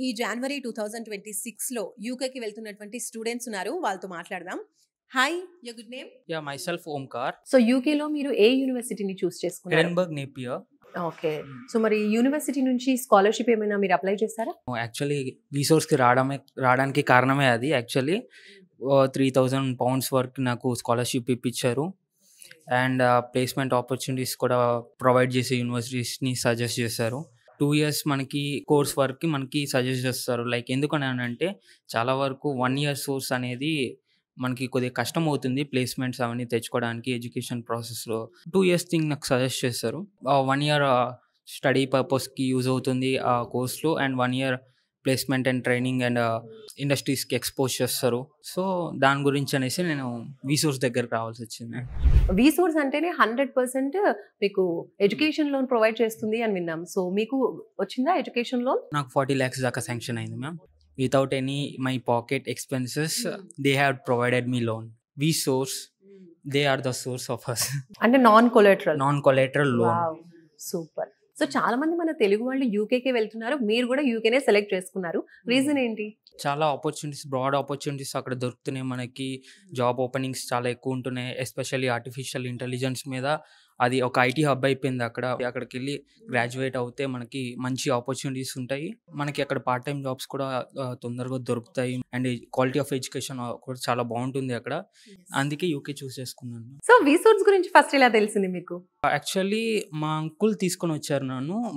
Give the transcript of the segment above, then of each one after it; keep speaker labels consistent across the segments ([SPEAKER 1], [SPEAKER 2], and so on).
[SPEAKER 1] ఈ జనవరి 2026లో యూకేకి వెళ్తున్నటువంటి స్టూడెంట్స్ ఉన్నారు. వాళ్ళతో మాట్లాడదాం. Hi, your good name?
[SPEAKER 2] Yeah, myself Omkar,
[SPEAKER 1] so యూకేలో మీరు ఏ యూనివర్సిటీని చూస్ చేసుకున్నారు?
[SPEAKER 2] Edinburgh Napier.
[SPEAKER 1] ఓకే. సో మరి యూనివర్సిటీ నుంచి స్కాలర్‌షిప్ ఏమైనా మీరు అప్లై చేశారా?
[SPEAKER 2] యాక్చువల్లీ రీసోర్స్కి రావడానికి కారణమే అది. యాక్చువల్లీ 3000 పౌండ్స్ వరకు నాకు స్కాలర్షిప్ ఇప్పించారు. అండ్ ప్లేస్మెంట్ ఆపర్చునిటీస్ కూడా ప్రొవైడ్ చేసే యూనివర్సిటీస్ని సజెస్ట్ చేశారు. 2 ఇయర్స్ మనకి కోర్స్ వర్క్కి మనకి సజెస్ట్ చేస్తారు. లైక్ ఎందుకని అంటే చాలా వరకు 1 ఇయర్ సోర్స్ అనేది మనకి కొద్దిగా కష్టం అవుతుంది ప్లేస్మెంట్స్ అవన్నీ తెచ్చుకోవడానికి ఎడ్యుకేషన్ ప్రాసెస్లో. 2 ఇయర్స్ థింగ్ నాకు సజెస్ట్ చేస్తారు. 1 ఇయర్ స్టడీ పర్పస్కి యూజ్ అవుతుంది ఆ కోర్స్లో, and 1 year placement and training and ఇండస్ట్రీస్కి ఎక్స్పోజ్ చేస్తారు. సో దాని గురించి అనేసి నేను వీసోర్స్ దగ్గరికి రావాల్సి వచ్చింది.
[SPEAKER 1] వీసోర్స్ అంటేనే 100% మీకు ఎడ్యుకేషన్ లోన్ ప్రొవైడ్ చేస్తుంది అని విన్నాం. సో మీకు వచ్చిందా ఎడ్యుకేషన్ లోన్?
[SPEAKER 2] నాకు 40 lakhs దాకా శాంక్షన్ అయింది ma'am. Without any my pocket expenses they have provided me loan. We source they are the source of us.
[SPEAKER 1] అంటే non
[SPEAKER 2] collateral loan.
[SPEAKER 1] Super. So చాలా మంది మన తెలుగు వాళ్ళు యూకేకే వెళ్తున్నారు. మీరు కూడా యూకేనే సెలెక్ట్ చేసుకున్నారు. రీజన్ ఏంటి?
[SPEAKER 2] చాలా ఆపర్చునిటీస్, బ్రాడ్ ఆపర్చునిటీస్ అక్కడ దొరుకుతున్నాయి మనకి. జాబ్ ఓపెనింగ్స్ చాలా ఎక్కువ ఉంటున్నాయి. ఎస్పెషల్లీ ఆర్టిఫిషియల్ ఇంటెలిజెన్స్ మీద అది ఒక ఐటీ హబ్ అయిపోయింది అక్కడ. అక్కడికి వెళ్ళి గ్రాడ్యుయేట్ అవుతే మనకి మంచి ఆపర్చునిటీస్ ఉంటాయి. మనకి అక్కడ పార్ట్ టైం జాబ్స్ కూడా తొందరగా దొరుకుతాయి. అండ్ క్వాలిటీ ఆఫ్ ఎడ్యుకేషన్ కూడా చాలా బాగుంటుంది అక్కడ. అందుకే యూకే చూస్ చేసుకున్నాను.
[SPEAKER 1] సో వీసోర్స్ గురించి ఫస్ట్ ఎలా తెలిసింది మీకు?
[SPEAKER 2] యాక్చువల్లీ మా అంకుల్ తీసుకొని వచ్చారు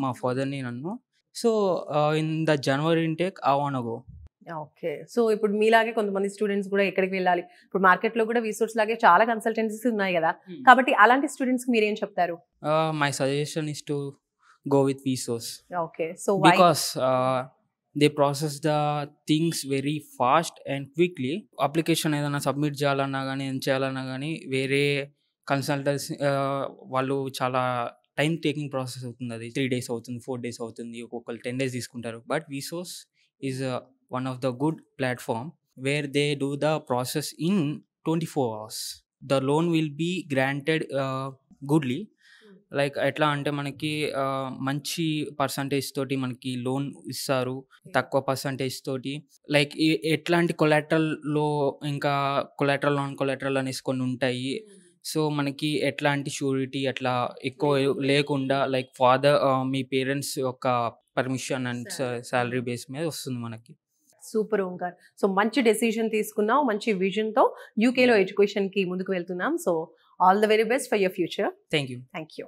[SPEAKER 2] మా ఫాదర్ని నన్ను. So in the January intake I want go.
[SPEAKER 1] Okay. So ఇప్పుడు మీలాగే కొంతమంది స్టూడెంట్స్ కూడా ఎక్కడికి వెళ్ళాలి, ఇప్పుడు మార్కెట్లో కూడా వీసోర్స్ లాగే చాలా కన్సల్టెన్సీస్ ఉన్నాయి కదా, కాబట్టి అలాంటి స్టూడెంట్స్కి మీరేం చెప్తారు?
[SPEAKER 2] My suggestion is to go with వీసోర్స్.
[SPEAKER 1] Okay. So
[SPEAKER 2] because they process the things very fast and quickly. Application ఏదైనా సబ్మిట్ చేయాలన్నా కానీ ఏం చేయాలన్నా కానీ వేరే కన్సల్టెన్సీ వాళ్ళు చాలా టైం టేకింగ్ ప్రాసెస్ అవుతుంది. అది 3 days అవుతుంది, 4 days అవుతుంది, ఒక్కొక్కరు 10 days తీసుకుంటారు. But వీసోర్స్ is one of the good platform where they do the process in 24 hours. The loan will be granted goodly. Like ఎట్లా అంటే మనకి మంచి పర్సంటేజ్ తోటి మనకి లోన్ ఇస్తారు, తక్కువ పర్సంటేజ్ తోటి. లైక్ ఎట్లాంటి కొలాటరల్లో ఇంకా కొలాటరల్ నాన్ కొలాటరల్ అనేసి కొన్ని ఉంటాయి. సో మనకి ఎట్లాంటి షూరిటీ అట్లా ఎక్కువ లేకుండా లైక్ ఫాదర్ మీ పేరెంట్స్ యొక్క పర్మిషన్ అండ్ శాలరీ బేస్ మీద వస్తుంది మనకి.
[SPEAKER 1] సూపర్ ఓంకార్. సో మంచి డెసిషన్ తీసుకున్నావు, మంచి విజన్తో యూకేలో ఎడ్యుకేషన్కి ముందుకు వెళ్తున్నాం. So all the very best for your future.
[SPEAKER 2] Thank you.
[SPEAKER 1] Thank you.